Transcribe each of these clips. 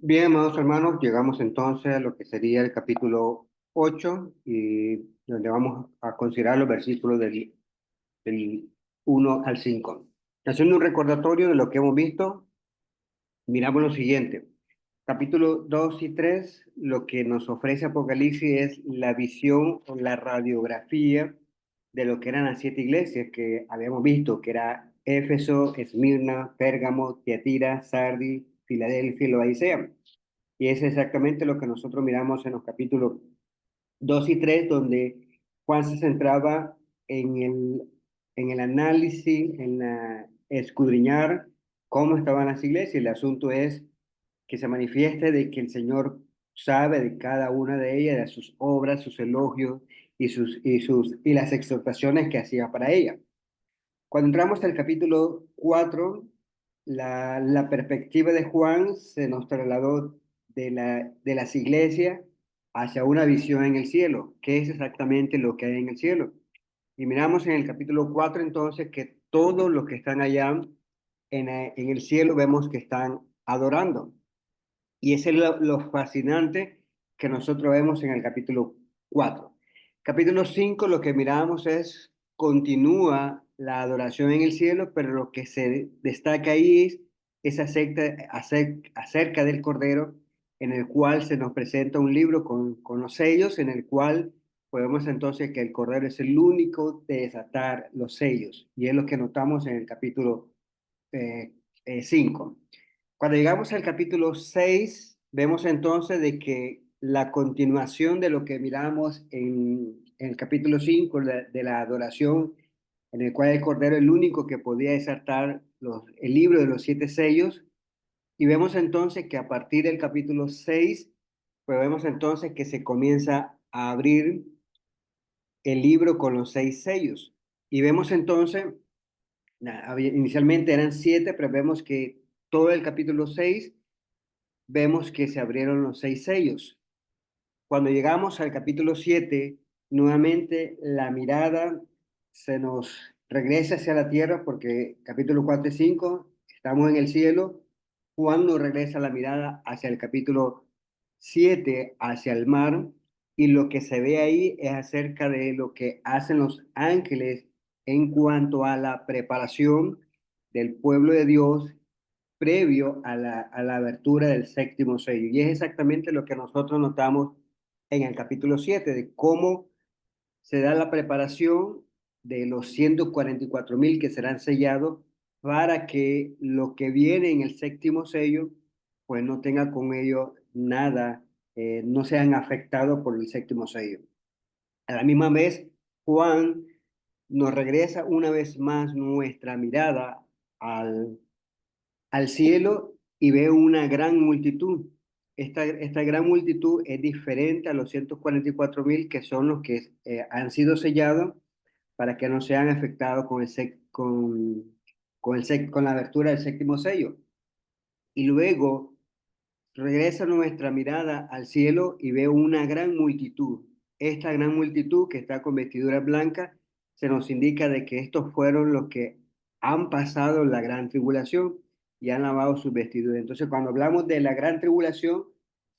Bien, amados hermanos, llegamos entonces a lo que sería el capítulo 8 y donde vamos a considerar los versículos del 1 al 5. Haciendo un recordatorio de lo que hemos visto, miramos lo siguiente. Capítulo 2 y 3, lo que nos ofrece Apocalipsis es la visión o la radiografía de lo que eran las siete iglesias que habíamos visto, que era Éfeso, Esmirna, Pérgamo, Tiatira, Sardis, Filadelfia y Laodicea. Y es exactamente lo que nosotros miramos en los capítulos 2 y 3 donde Juan se centraba en el análisis, en la escudriñar cómo estaban las iglesias. El asunto es que se manifieste de que el Señor sabe de cada una de ellas, de sus obras, sus elogios y las exhortaciones que hacía para ella. Cuando entramos al capítulo 4, la perspectiva de Juan se nos trasladó de las iglesias hacia una visión en el cielo. ¿Qué es exactamente lo que hay en el cielo? Y miramos en el capítulo 4 entonces que todos los que están allá en el cielo vemos que están adorando. Y eso es lo fascinante que nosotros vemos en el capítulo 4. Capítulo 5 lo que miramos es, continúa la adoración en el cielo, pero lo que se destaca ahí es acerca del Cordero, en el cual se nos presenta un libro con los sellos, en el cual podemos entonces que el Cordero es el único de desatar los sellos. Y es lo que notamos en el capítulo 5. Cuando llegamos al capítulo 6 vemos entonces de que la continuación de lo que miramos en el capítulo 5 de la adoración, en el cual el Cordero es el único que podía desatar el libro de los siete sellos, y vemos entonces que a partir del capítulo 6 pues vemos entonces que se comienza a abrir el libro con los seis sellos. Y vemos entonces, inicialmente eran siete, pero vemos que todo el capítulo 6 vemos que se abrieron los seis sellos. Cuando llegamos al capítulo 7 nuevamente la mirada se nos regresa hacia la tierra porque capítulo 4 y 5 estamos en el cielo. Juan nos regresa la mirada hacia el capítulo 7 hacia el mar, y lo que se ve ahí es acerca de lo que hacen los ángeles en cuanto a la preparación del pueblo de Dios previo a la abertura del séptimo sello. Y es exactamente lo que nosotros notamos en el capítulo 7 de cómo se da la preparación de los 144,000 que serán sellados para que lo que viene en el séptimo sello, pues no tenga con ello nada, no sean afectados por el séptimo sello. A la misma vez, Juan nos regresa una vez más nuestra mirada al cielo y veo una gran multitud. Esta gran multitud es diferente a los 144,000 que son los que han sido sellados para que no sean afectados con la abertura del séptimo sello. Y luego regresa nuestra mirada al cielo y veo una gran multitud. Esta gran multitud que está con vestiduras blancas se nos indica de que estos fueron los que han pasado la gran tribulación y han lavado sus vestiduras. Entonces, cuando hablamos de la gran tribulación,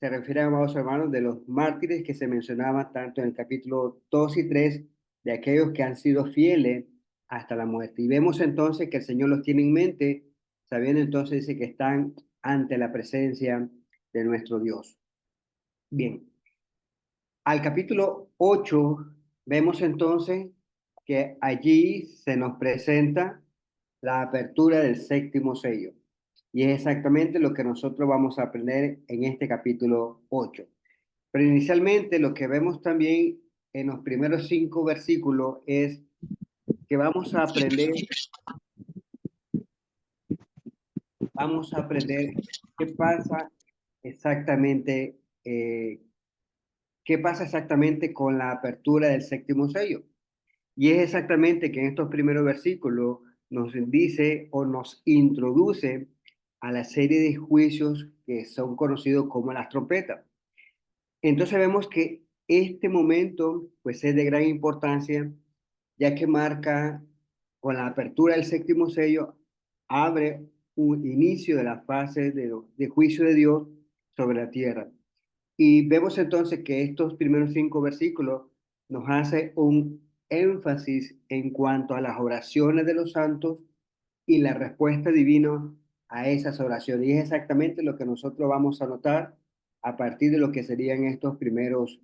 se refiere, amados hermanos, de los mártires que se mencionaban tanto en el capítulo 2 y 3, de aquellos que han sido fieles hasta la muerte. Y vemos entonces que el Señor los tiene en mente, sabiendo entonces dice que están ante la presencia de nuestro Dios. Bien, al capítulo 8 vemos entonces que allí se nos presenta la apertura del séptimo sello. Y es exactamente lo que nosotros vamos a aprender en este capítulo 8. Pero inicialmente lo que vemos también en los primeros 5 versículos es que vamos a aprender qué pasa exactamente, qué pasa exactamente con la apertura del séptimo sello. Y es exactamente que en estos primeros versículos nos dice o nos introduce a la serie de juicios que son conocidos como las trompetas. Entonces vemos que este momento pues es de gran importancia, ya que marca con la apertura del séptimo sello, abre un inicio de la fase de juicio de Dios, sobre la tierra. Y vemos entonces que estos primeros 5 versículos nos hace un énfasis en cuanto a las oraciones de los santos y la respuesta divina a esas oraciones. Y es exactamente lo que nosotros vamos a notar a partir de lo que serían estos primeros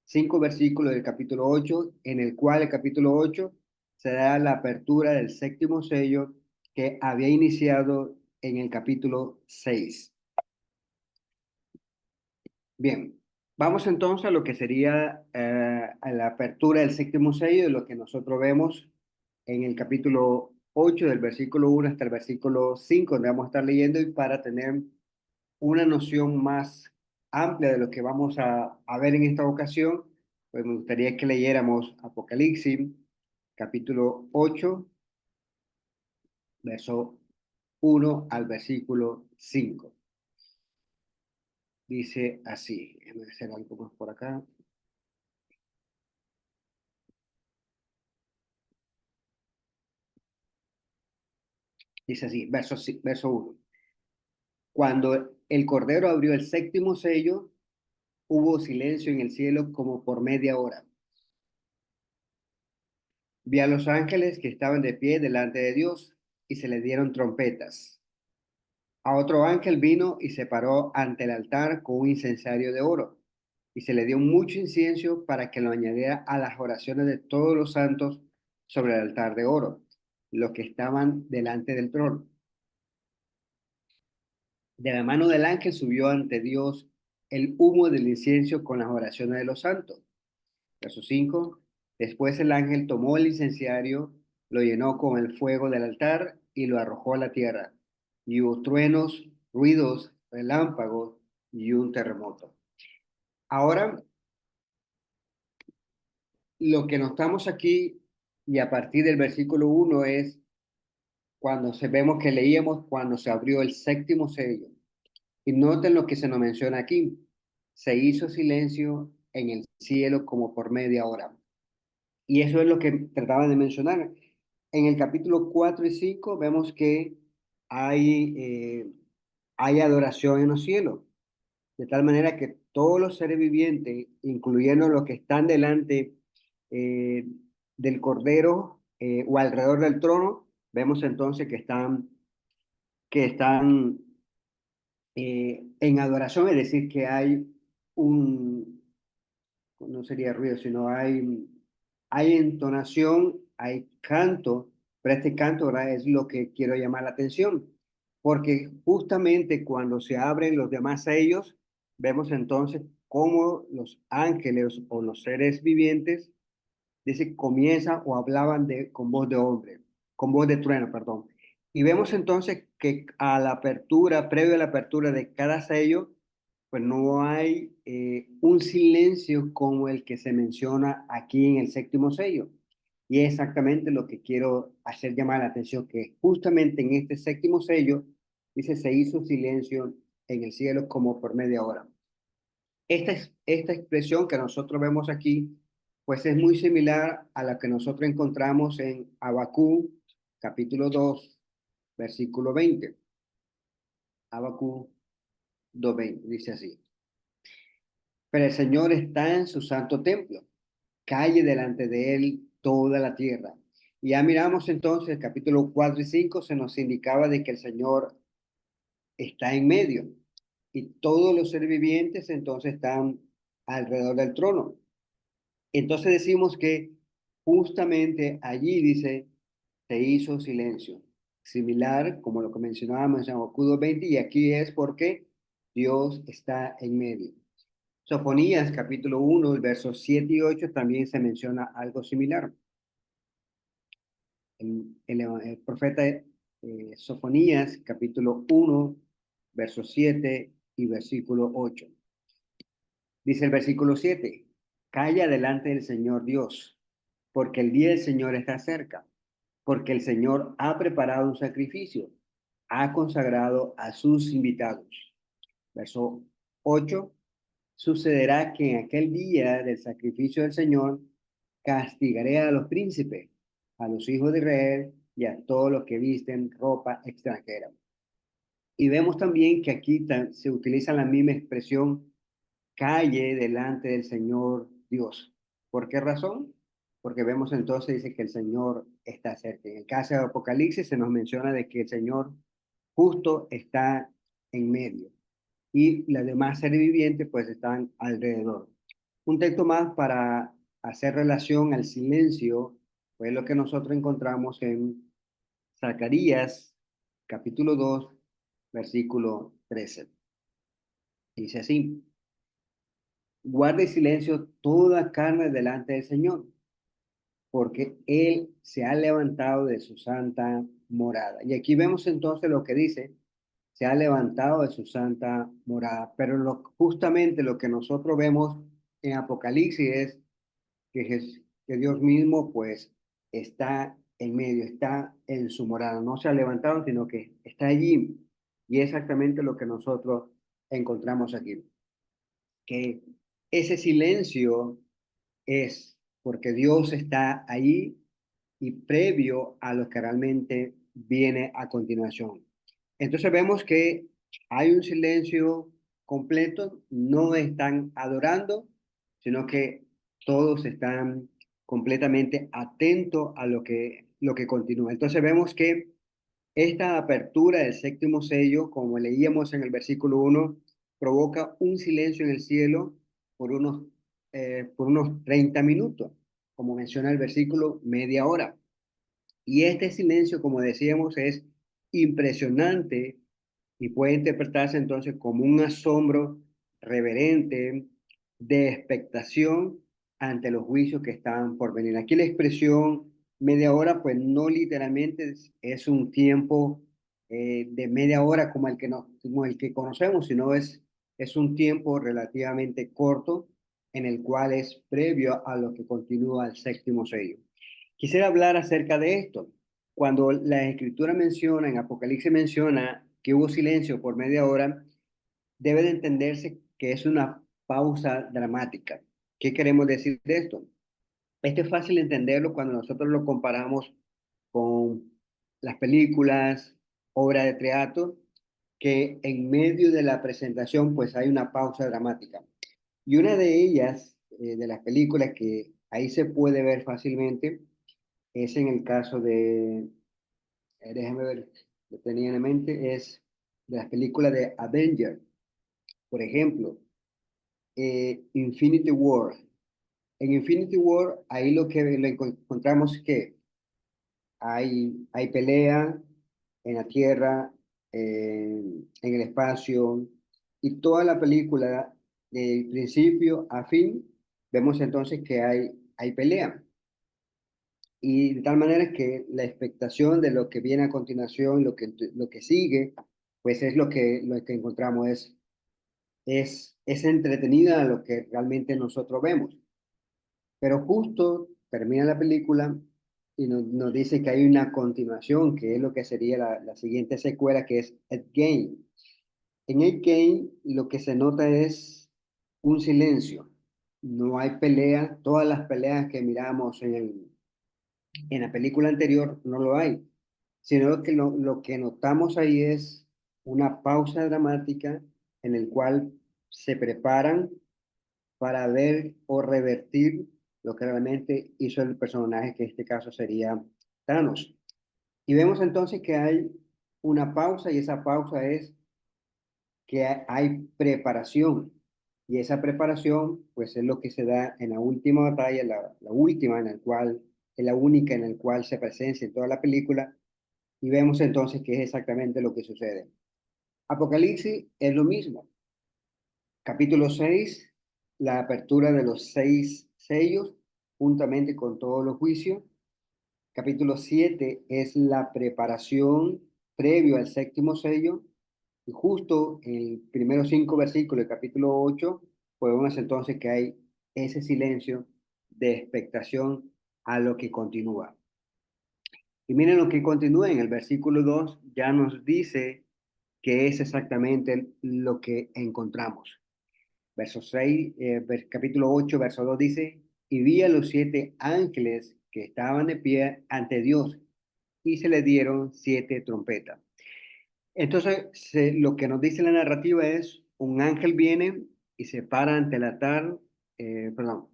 5 versículos del capítulo 8, en el cual el capítulo 8 se da la apertura del séptimo sello que había iniciado en el capítulo 6. Bien, vamos entonces a lo que sería a la apertura del séptimo sello, de lo que nosotros vemos en el capítulo 8 del versículo 1 hasta el versículo 5, donde vamos a estar leyendo y para tener una noción más amplia de lo que vamos a ver en esta ocasión, pues me gustaría que leyéramos Apocalipsis, capítulo 8, verso 1 al versículo 5. Dice así, déjame hacer algo más por acá. Dice así, verso 1. Cuando el Cordero abrió el séptimo sello, hubo silencio en el cielo como por media hora. Vi a los ángeles que estaban de pie delante de Dios y se le dieron trompetas. A otro ángel vino y se paró ante el altar con un incensario de oro y se le dio mucho incienso para que lo añadiera a las oraciones de todos los santos sobre el altar de oro, los que estaban delante del trono. De la mano del ángel subió ante Dios el humo del incienso con las oraciones de los santos. Verso 5. Después el ángel tomó el incenciario, lo llenó con el fuego del altar y lo arrojó a la tierra. Y hubo truenos, ruidos, relámpagos y un terremoto. Ahora, lo que notamos aquí y a partir del versículo 1 es cuando vemos que leíamos cuando se abrió el séptimo sello. Y noten lo que se nos menciona aquí. Se hizo silencio en el cielo como por media hora. Y eso es lo que trataba de mencionar. En el capítulo 4 y 5 vemos que hay, hay adoración en los cielos, de tal manera que todos los seres vivientes, incluyendo los que están delante eh, del Cordero o alrededor del trono, vemos entonces que están en adoración, es decir, que hay un, no sería ruido, sino hay entonación, hay canto, pero este canto, ¿verdad? Es lo que quiero llamar la atención, porque justamente cuando se abren los demás sellos, vemos entonces cómo los ángeles o los seres vivientes, dice, comienzan o hablaban con voz de hombre, con voz de trueno, perdón. Y vemos entonces que a la apertura, previo a la apertura de cada sello, pues no hay un silencio como el que se menciona aquí en el séptimo sello. Y es exactamente lo que quiero hacer llamar la atención, que justamente en este séptimo sello, dice, se hizo silencio en el cielo como por media hora. Esta expresión que nosotros vemos aquí, pues es muy similar a la que nosotros encontramos en Abacú, capítulo 2 versículo 20. Abacú 2:20, dice así. Pero el Señor está en su santo templo, calle delante de él toda la tierra. Y ya miramos entonces, capítulo 4 y 5 se nos indicaba de que el Señor está en medio y todos los seres vivientes entonces están alrededor del trono. Entonces decimos que justamente allí dice, se hizo silencio, similar como lo que mencionábamos en Habacuc 20, y aquí es porque Dios está en medio. Sofonías capítulo 1, el versos 7 y 8 también se menciona algo similar. El profeta Sofonías capítulo 1, versos 7 y versículo 8. Dice el versículo 7, calla delante del Señor Dios, porque el día del Señor está cerca, porque el Señor ha preparado un sacrificio, ha consagrado a sus invitados. Verso 8, sucederá que en aquel día del sacrificio del Señor castigaré a los príncipes, a los hijos de Israel y a todos los que visten ropa extranjera. Y vemos también que aquí se utiliza la misma expresión, calle delante del Señor Dios. ¿Por qué razón? Porque vemos entonces, dice que el Señor está cerca. En el caso de Apocalipsis se nos menciona de que el Señor justo está en medio y las demás seres vivientes pues están alrededor. Un texto más para hacer relación al silencio, pues lo que nosotros encontramos en Zacarías capítulo 2 versículo 13. Dice así: guarde silencio toda carne delante del Señor, porque Él se ha levantado de su santa morada. Y aquí vemos entonces lo que dice, se ha levantado de su santa morada. Pero justamente lo que nosotros vemos en Apocalipsis es que Dios mismo pues está en medio, está en su morada. No se ha levantado, sino que está allí. Y es exactamente lo que nosotros encontramos aquí. Que ese silencio es porque Dios está ahí y previo a lo que realmente viene a continuación. Entonces vemos que hay un silencio completo, no están adorando, sino que todos están completamente atentos a lo que continúa. Entonces vemos que esta apertura del séptimo sello, como leíamos en el versículo 1, provoca un silencio en el cielo por por unos 30 minutos, como menciona el versículo, media hora. Y este silencio, como decíamos, es impresionante y puede interpretarse entonces como un asombro reverente de expectación ante los juicios que están por venir. Aquí la expresión media hora, pues no literalmente es un tiempo de media hora como como el que conocemos, sino es un tiempo relativamente corto en el cual es previo a lo que continúa el séptimo sello. Quisiera hablar acerca de esto. Cuando la escritura menciona, en Apocalipsis menciona que hubo silencio por media hora, debe de entenderse que es una pausa dramática. ¿Qué queremos decir de esto? Esto es fácil entenderlo cuando nosotros lo comparamos con las películas, obras de teatro, que en medio de la presentación pues hay una pausa dramática. Y una de ellas, de las películas que ahí se puede ver fácilmente, es en el caso déjame ver, lo tenía en mente, es de las películas de Avenger, por ejemplo, Infinity War. En Infinity War, ahí lo que encontramos es que hay pelea en la tierra, en el espacio, y toda la película, de principio a fin, vemos entonces que hay pelea. Y de tal manera que la expectación de lo que viene a continuación, lo que sigue, pues es lo que encontramos, es entretenida a lo que realmente nosotros vemos. Pero justo termina la película y nos dice que hay una continuación, que es lo que sería la siguiente secuela, que es Endgame. En Endgame lo que se nota es un silencio. No hay pelea, todas las peleas que miramos en la película anterior no lo hay, sino que lo que notamos ahí es una pausa dramática en el cual se preparan para ver o revertir lo que realmente hizo el personaje, que en este caso sería Thanos. Y vemos entonces que hay una pausa y esa pausa es que hay preparación. Y esa preparación, pues es lo que se da en la última batalla, la última en la cual, es la única en la cual se presencia en toda la película, y vemos entonces que es exactamente lo que sucede. Apocalipsis es lo mismo. Capítulo 6, la apertura de los 6 sellos, juntamente con todos los juicios. Capítulo 7 es la preparación previo al séptimo sello. Y justo en el primeros 5 versículos del capítulo 8, podemos entonces que hay ese silencio de expectación a lo que continúa. Y miren lo que continúa en el versículo 2, ya nos dice que es exactamente lo que encontramos. Verso 6, capítulo 8, verso 2 dice, y vi a los 7 ángeles que estaban de pie ante Dios y se le dieron 7 trompetas. Entonces, lo que nos dice la narrativa es, un ángel viene y se para ante el altar, perdón,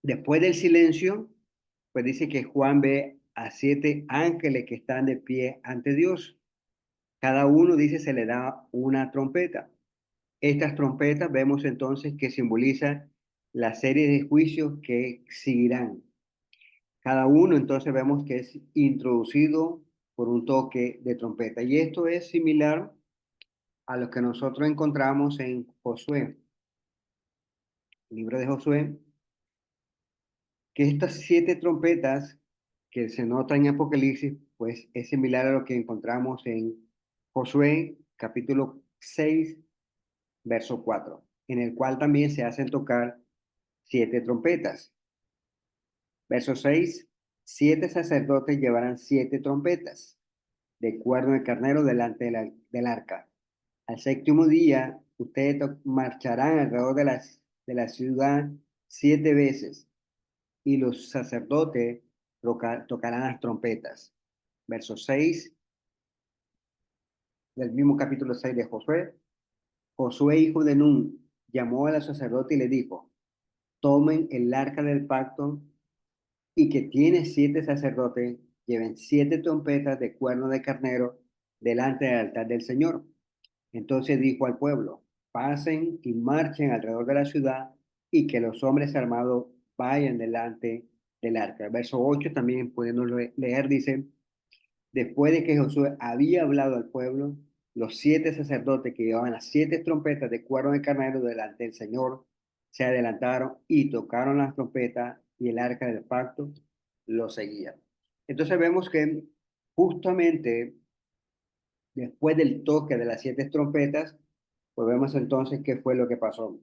después del silencio, pues dice que Juan ve a 7 ángeles que están de pie ante Dios. Cada uno, dice, se le da una trompeta. Estas trompetas vemos entonces que simbolizan la serie de juicios que seguirán. Cada uno entonces vemos que es introducido por un toque de trompeta. Y esto es similar a lo que nosotros encontramos en Josué, el libro de Josué, que estas 7 trompetas que se notan en Apocalipsis, pues es similar a lo que encontramos en Josué capítulo 6 verso 4, en el cual también se hacen tocar 7 trompetas. Verso 6: 7 sacerdotes llevarán 7 trompetas de cuerno de carnero delante del arca. Al séptimo día, ustedes marcharán alrededor de la ciudad 7 veces, y los sacerdotes tocarán las trompetas. Verso 6 del mismo capítulo 6 de Josué. Josué, hijo de Nun, llamó a los sacerdotes y le dijo: tomen el arca del pacto, y que tiene 7 sacerdotes, lleven 7 trompetas de cuerno de carnero delante del altar del Señor. Entonces dijo al pueblo: pasen y marchen alrededor de la ciudad, y que los hombres armados vayan delante del arca. Verso 8 también pudiendo leer, dice: después de que Josué había hablado al pueblo, los 7 sacerdotes que llevaban las 7 trompetas de cuerno de carnero delante del Señor se adelantaron y tocaron las trompetas, y el arca del pacto lo seguía. Entonces vemos que justamente después del toque de las 7 trompetas, pues vemos entonces qué fue lo que pasó.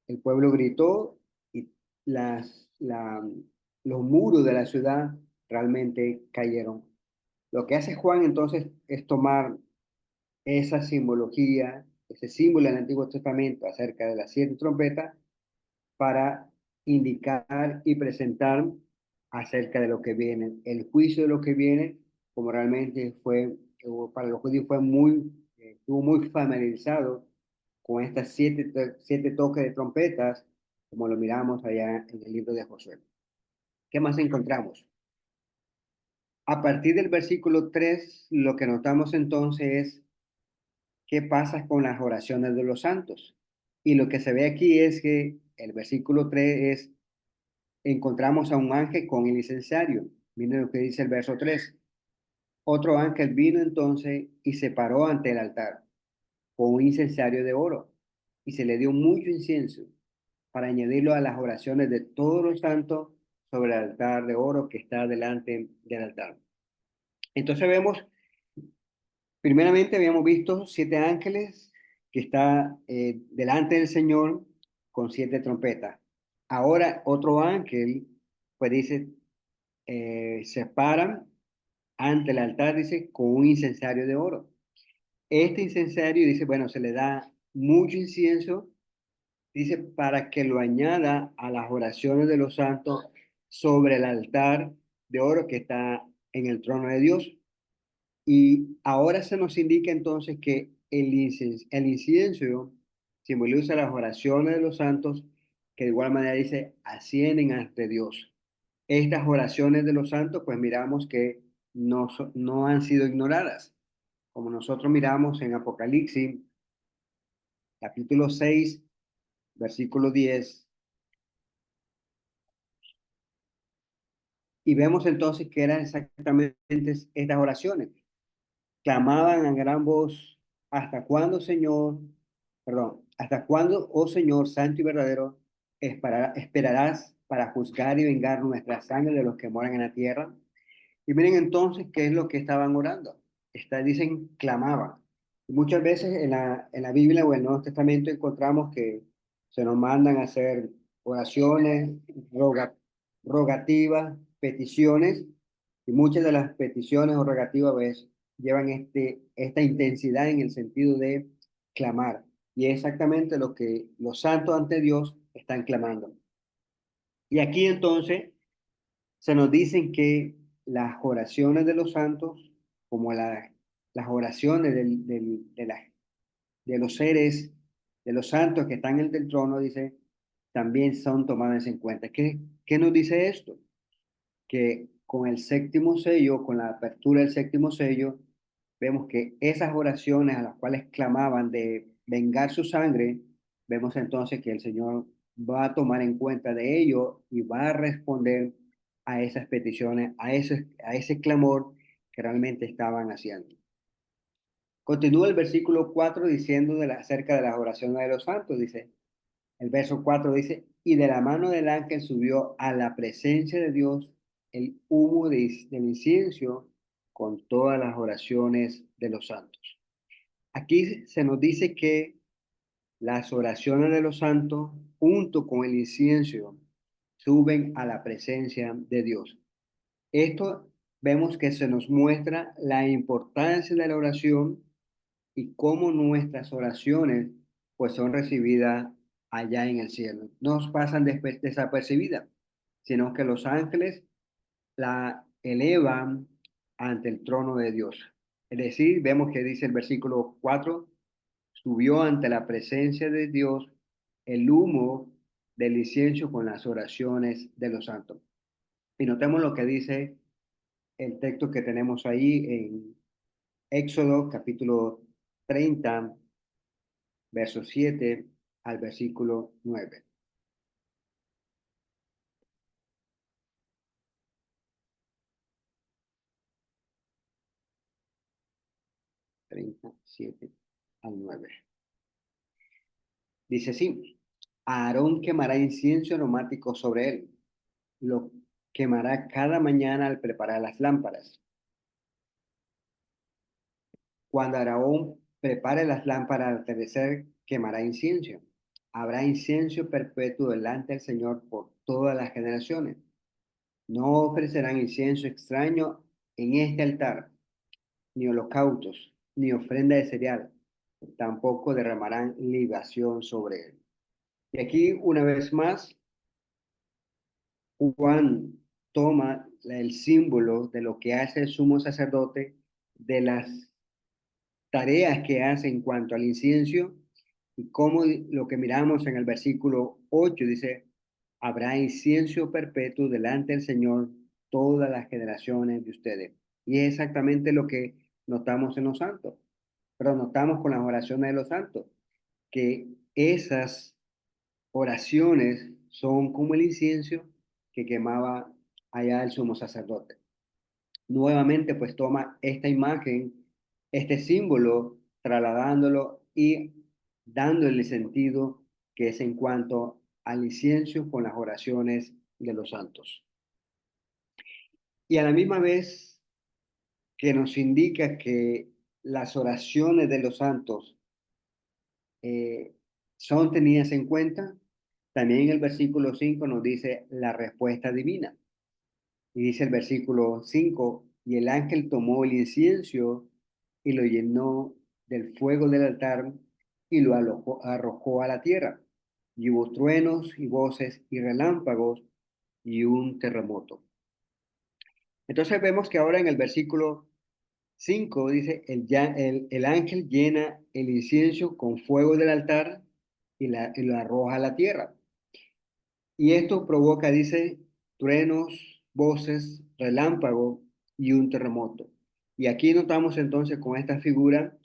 El pueblo gritó y los muros de la ciudad realmente cayeron. Lo que hace Juan entonces es tomar esa simbología, ese símbolo del Antiguo Testamento acerca de las 7 trompetas, para indicar y presentar acerca de lo que viene, el juicio de lo que viene, como realmente fue, para los judíos fue estuvo muy familiarizado con estas 7 toques de trompetas, como lo miramos allá en el libro de Josué. ¿Qué más encontramos? A partir del versículo 3, lo que notamos entonces es qué pasa con las oraciones de los santos. Y lo que se ve aquí es que el versículo 3 es, encontramos a un ángel con el incensario. Miren lo que dice el verso 3. Otro ángel vino entonces y se paró ante el altar con un incensario de oro, y se le dio mucho incienso para añadirlo a las oraciones de todos los santos sobre el altar de oro que está delante del altar. Entonces vemos, primeramente habíamos visto 7 ángeles que está delante del Señor con 7 trompetas. Ahora otro ángel, pues dice, se paran ante el altar, dice, con un incensario de oro. Este incensario, dice, bueno, se le da mucho incienso, dice, para que lo añada a las oraciones de los santos sobre el altar de oro que está en el trono de Dios. Y ahora se nos indica entonces que el incienso simboliza las oraciones de los santos, que de igual manera dice, ascienden ante Dios. Estas oraciones de los santos, pues miramos que no han sido ignoradas, como nosotros miramos en Apocalipsis, capítulo 6 versículo 10, y vemos entonces que eran exactamente estas oraciones. Clamaban a gran voz: ¿hasta cuándo, Señor? Perdón, ¿hasta cuándo, oh Señor, santo y verdadero, esperarás para juzgar y vengar nuestra sangre de los que moran en la tierra? Y miren entonces qué es lo que estaban orando. Dicen, clamaban. Y muchas veces en la Biblia o en el Nuevo Testamento encontramos que se nos mandan a hacer oraciones, rogativas, peticiones, y muchas de las peticiones o rogativas, pues, llevan esta intensidad en el sentido de clamar. Y es exactamente lo que los santos ante Dios están clamando. Y aquí entonces se nos dicen que las oraciones de los santos, como las oraciones de los seres, de los santos que están en el trono, dice, también son tomadas en cuenta. ¿Qué nos dice esto? Que con el séptimo sello, con la apertura del séptimo sello, vemos que esas oraciones a las cuales clamaban de vengar su sangre, vemos entonces que el Señor va a tomar en cuenta de ello y va a responder a esas peticiones, a ese clamor que realmente estaban haciendo. Continúa el versículo 4 diciendo acerca de las oraciones de los santos, dice, el verso 4 dice, y de la mano del ángel subió a la presencia de Dios el humo del incienso con todas las oraciones de los santos. Aquí se nos dice que las oraciones de los santos, junto con el incienso, suben a la presencia de Dios. Esto vemos que se nos muestra la importancia de la oración y cómo nuestras oraciones pues son recibidas allá en el cielo. No pasan desapercibidas, sino que los ángeles la elevan ante el trono de Dios. Es decir, vemos que dice el versículo 4, subió ante la presencia de Dios el humo del incienso con las oraciones de los santos. Y notemos lo que dice el texto que tenemos ahí en Éxodo capítulo 30, verso 7 al versículo 9. 37 al 9. Dice así, Aarón quemará incienso aromático sobre él, lo quemará cada mañana al preparar las lámparas. Cuando Aarón prepare las lámparas al atardecer, quemará incienso. Habrá incienso perpetuo delante del Señor por todas las generaciones. No ofrecerán incienso extraño en este altar, ni holocaustos, ni ofrenda de cereal. Tampoco derramarán libación sobre él. Y aquí, una vez más, Juan toma el símbolo de lo que hace el sumo sacerdote, de las tareas que hace en cuanto al incienso, y como lo que miramos en el versículo 8 dice, habrá incienso perpetuo delante del Señor todas las generaciones de ustedes. Y es exactamente lo que notamos en los santos, pero notamos con las oraciones de los santos, que esas oraciones son como el incienso que quemaba allá el sumo sacerdote. Nuevamente, pues toma esta imagen, este símbolo, trasladándolo y dándole sentido que es en cuanto al incienso con las oraciones de los santos. Y a la misma vez que nos indica que las oraciones de los santos eh, son tenidas en cuenta, también el versículo 5 nos dice la respuesta divina. Y dice el versículo 5, y el ángel tomó el incienso y lo llenó del fuego del altar y lo arrojó a la tierra. Y hubo truenos y voces y relámpagos y un terremoto. Entonces vemos que ahora en el versículo 5 dice, el ángel llena el incienso con fuego del altar y lo arroja a la tierra. Y esto provoca, dice, truenos, voces, relámpago y un terremoto. Y aquí notamos entonces con esta figura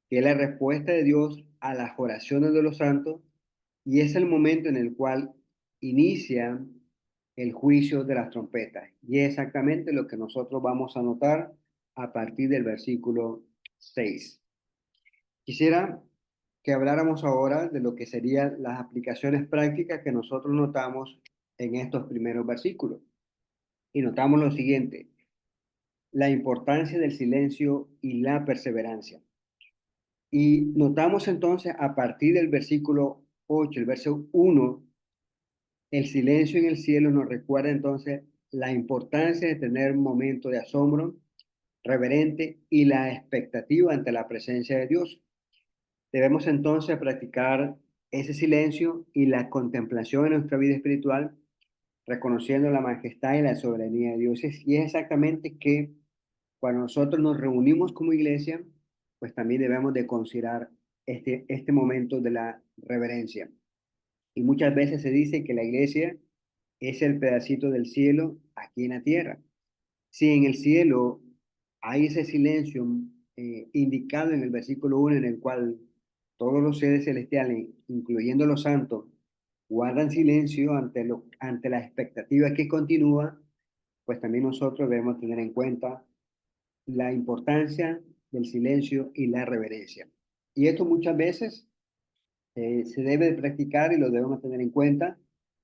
que es la respuesta de Dios a las oraciones de los santos y es el momento en el cual inicia el juicio de las trompetas. Y es exactamente lo que nosotros vamos a notar a partir del versículo 6. Quisiera que habláramos ahora de lo que serían las aplicaciones prácticas que nosotros notamos en estos primeros versículos. Y notamos lo siguiente, la importancia del silencio y la perseverancia. Y notamos entonces a partir del versículo 8, el verso 1, el silencio en el cielo nos recuerda entonces la importancia de tener un momento de asombro reverente y la expectativa ante la presencia de Dios. Debemos entonces practicar ese silencio y la contemplación en nuestra vida espiritual, reconociendo la majestad y la soberanía de Dios. Y es exactamente que cuando nosotros nos reunimos como iglesia, pues también debemos de considerar este momento de la reverencia. Y muchas veces se dice que la iglesia es el pedacito del cielo aquí en la tierra. Si en el cielo hay ese silencio indicado en el versículo 1 en el cual todos los seres celestiales, incluyendo los santos, guardan silencio ante la expectativa que continúa, pues también nosotros debemos tener en cuenta la importancia del silencio y la reverencia. Y esto muchas veces se debe de practicar y lo debemos tener en cuenta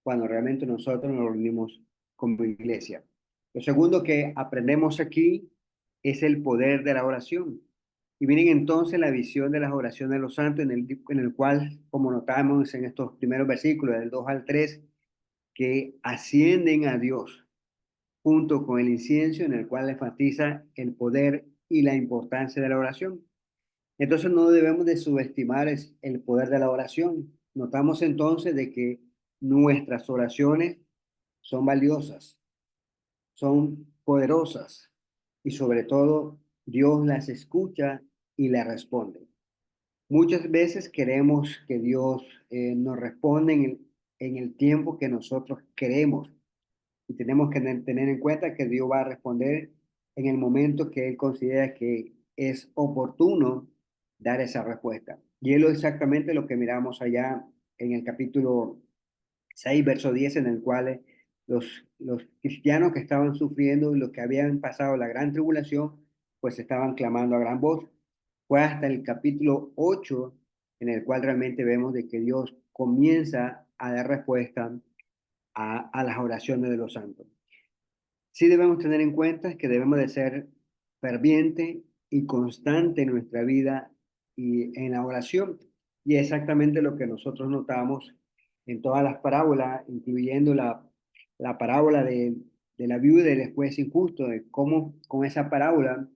cuando realmente nosotros nos reunimos como iglesia. Lo segundo que aprendemos aquí es el poder de la oración. Y miren entonces la visión de las oraciones de los santos en el cual, como notamos en estos primeros versículos, del 2 al 3, que ascienden a Dios junto con el incienso en el cual enfatiza el poder y la importancia de la oración. Entonces no debemos de subestimar el poder de la oración. Notamos entonces de que nuestras oraciones son valiosas, son poderosas y sobre todo Dios las escucha y las responde. Muchas veces queremos que Dios nos responda en el tiempo que nosotros queremos y tenemos que tener en cuenta que Dios va a responder en el momento que Él considera que es oportuno dar esa respuesta. Y es exactamente lo que miramos allá en el capítulo 6 verso 10 en el cual los cristianos que estaban sufriendo y los que habían pasado la gran tribulación, pues estaban clamando a gran voz. Fue hasta el capítulo 8 en el cual realmente vemos de que Dios comienza a dar respuesta a las oraciones de los santos. Sí debemos tener en cuenta que debemos de ser ferviente y constante en nuestra vida y en la oración. Y es exactamente lo que nosotros notamos en todas las parábolas, incluyendo la parábola de la viuda y del juez injusto, de cómo con esa parábola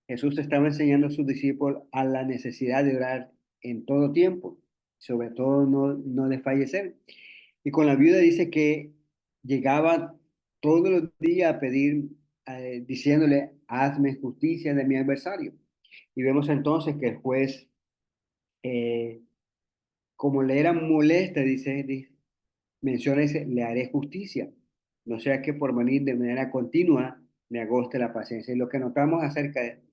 Jesús estaba enseñando a sus discípulos a la necesidad de orar en todo tiempo, sobre todo no desfallecer. Y con la viuda dice que llegaba todos los días a pedir, diciéndole, hazme justicia de mi adversario. Y vemos entonces que el juez, eh, como le era molesta, menciona, dice, le haré justicia. No sea que por venir de manera continua me agoste la paciencia. Y lo que notamos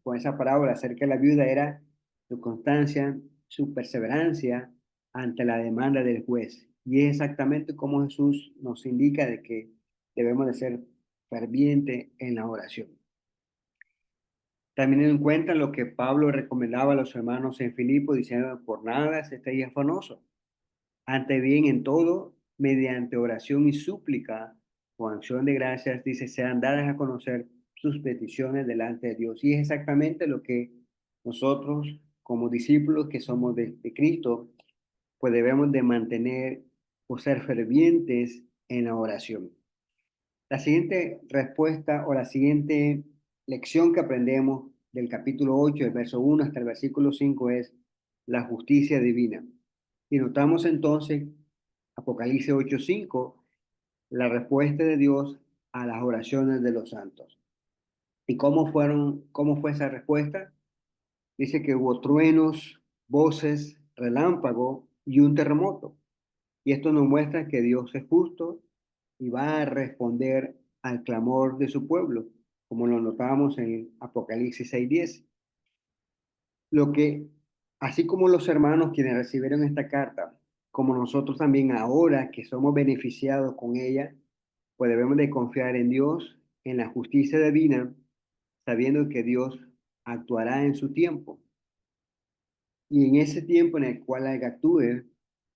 con esa parábola acerca de la viuda era su constancia, su perseverancia ante la demanda del juez. Y es exactamente como Jesús nos indica de que debemos de ser fervientes en la oración. También en cuenta lo que Pablo recomendaba a los hermanos en Filipo, diciendo, por nada estéis afanosos, ante bien en todo, mediante oración y súplica, con acción de gracias, dice, sean dadas a conocer sus peticiones delante de Dios. Y es exactamente lo que nosotros, como discípulos que somos de Cristo, pues debemos de mantener o ser fervientes en la oración. La siguiente respuesta o la siguiente lección que aprendemos del capítulo 8, del verso 1 hasta el versículo 5 es la justicia divina. Y notamos entonces, Apocalipsis 8:5, la respuesta de Dios a las oraciones de los santos. ¿Y cómo fue esa respuesta? Dice que hubo truenos, voces, relámpago y un terremoto. Y esto nos muestra que Dios es justo y va a responder al clamor de su pueblo, como lo notábamos en Apocalipsis 6:10. Lo que, así como los hermanos quienes recibieron esta carta, como nosotros también ahora que somos beneficiados con ella, pues debemos de confiar en Dios, en la justicia divina, sabiendo que Dios actuará en su tiempo. Y en ese tiempo en el cual actúe,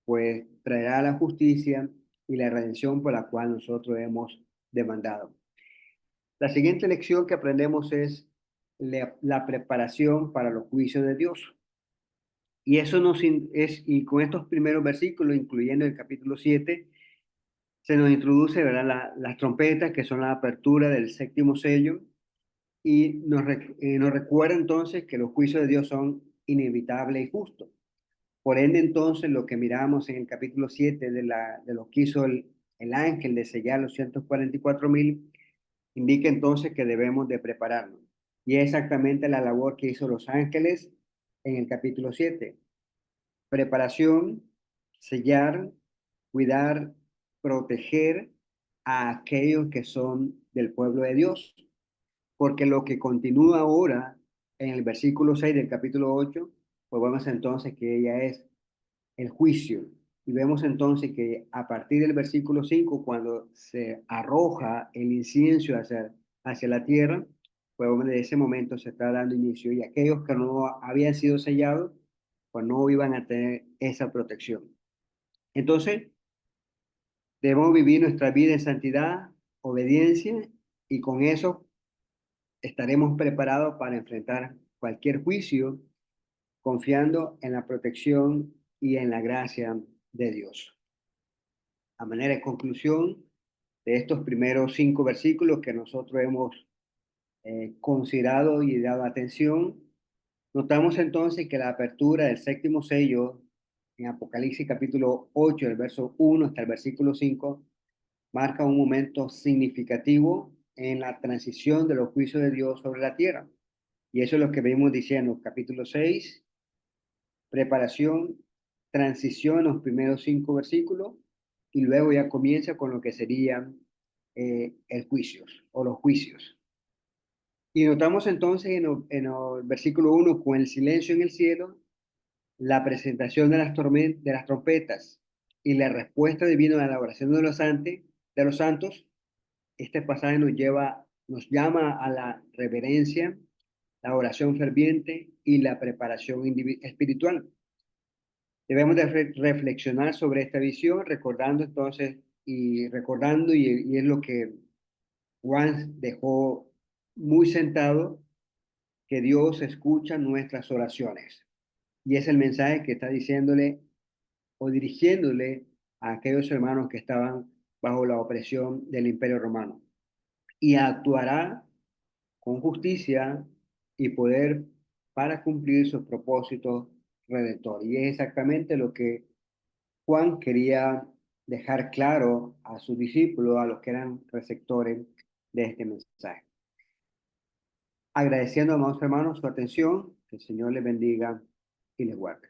pues traerá la justicia y la redención por la cual nosotros hemos demandado. La siguiente lección que aprendemos es la preparación para los juicios de Dios. Y eso y con estos primeros versículos, incluyendo el capítulo 7, se nos introduce, ¿verdad? Las trompetas, que son la apertura del séptimo sello, y nos recuerda entonces que los juicios de Dios son inevitables y justos. Por ende, entonces, lo que miramos en el capítulo 7 de lo que hizo el ángel de sellar los 144,000, indica entonces que debemos de prepararnos. Y es exactamente la labor que hizo los ángeles en el capítulo 7. Preparación, sellar, cuidar, proteger a aquellos que son del pueblo de Dios. Porque lo que continúa ahora en el versículo 6 del capítulo 8, pues vemos entonces que ella es el juicio. Y vemos entonces que a partir del versículo 5 cuando se arroja el incienso hacia la tierra, pues de ese momento se está dando inicio. Y aquellos que no habían sido sellados, pues no iban a tener esa protección. Entonces, debemos vivir nuestra vida en santidad, obediencia, y con eso estaremos preparados para enfrentar cualquier juicio, confiando en la protección y en la gracia de Dios. A manera de conclusión de estos primeros 5 versículos que nosotros hemos considerado y dado atención, notamos entonces que la apertura del séptimo sello en Apocalipsis capítulo 8, del verso 1 hasta el versículo 5, marca un momento significativo en la transición de los juicios de Dios sobre la tierra. Y eso es lo que venimos diciendo, capítulo 6, preparación, transición, los primeros 5 versículos, y luego ya comienza con lo que serían el juicios o los juicios. Y notamos entonces en el versículo 1 con el silencio en el cielo, la presentación de de las trompetas y la respuesta divina a la oración de los santos. Este pasaje nos llama a la reverencia, la oración ferviente y la preparación espiritual. Debemos de reflexionar sobre esta visión, recordando entonces y es lo que Juan dejó muy sentado, que Dios escucha nuestras oraciones. Y es el mensaje que está diciéndole o dirigiéndole a aquellos hermanos que estaban bajo la opresión del Imperio Romano. Y actuará con justicia y poder para cumplir sus propósitos redentores. Y es exactamente lo que Juan quería dejar claro a sus discípulos, a los que eran receptores de este mensaje. Agradeciendo, amados hermanos, su atención, que el Señor les bendiga y les guarde.